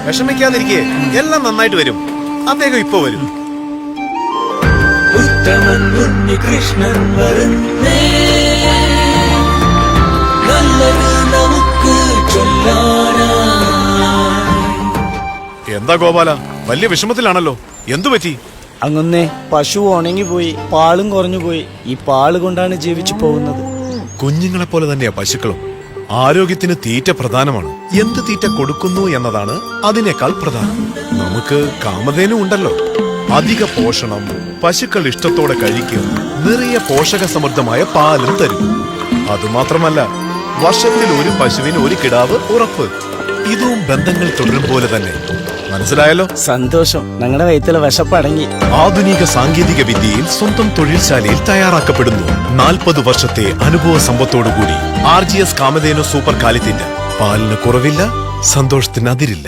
വിഷമിക്കാതിരിക്കേ, എല്ലാം നന്നായിട്ട് വരും. അദ്ദേഹം ഇപ്പൊ വരും. ഉത്തമൻ ഉണ്ണികൃഷ്ണൻ വരുന്നേ, നല്ലത് നമുക്ക് ചൊല്ലാനായി. എന്താ ഗോപാല, വലിയ വിഷമത്തിലാണല്ലോ. എന്തു പറ്റി? അങ്ങൊന്നേ, പശു ഉണങ്ങിപ്പോയി, പാലും കുറഞ്ഞുപോയി. ഈ പാല് കൊണ്ടാണ് ജീവിച്ചു പോകുന്നത്. കുഞ്ഞുങ്ങളെ പോലെ തന്നെയാ പശുക്കളും. ആരോഗ്യത്തിന് തീറ്റ പ്രധാനമാണ്. എന്ത് തീറ്റ കൊടുക്കുന്നു എന്നതാണ് അതിനേക്കാൾ പ്രധാനം. നമുക്ക് കാമധേനു ഉണ്ടല്ലോ. അധിക പോഷണം, പശുക്കൾ ഇഷ്ടത്തോടെ കഴിക്കും, നിറയെ പോഷക സമൃദ്ധമായ പാലും തരും. അതുമാത്രമല്ല, വർഷത്തിൽ ഒരു പശുവിന് ഒരു കിടാവ് ഉറപ്പ്. ഇതും ബന്ധങ്ങൾ തുടരും പോലെ തന്നെ. മനസ്സിലായല്ലോ? സന്തോഷം. ഞങ്ങളുടെ വയറ്റിലെ വിശപ്പടങ്ങി. ആധുനിക സാങ്കേതിക വിദ്യയിൽ സ്വന്തം തൊഴിൽശാലയിൽ തയ്യാറാക്കപ്പെടുന്നു. 40 വർഷത്തെ അനുഭവ സമ്പത്തോടുകൂടി RGS കാമധേനു സൂപ്പർ കാലിത്തീറ്റ. പാലിന് കുറവില്ല, സന്തോഷത്തിന് അതിരില്ല.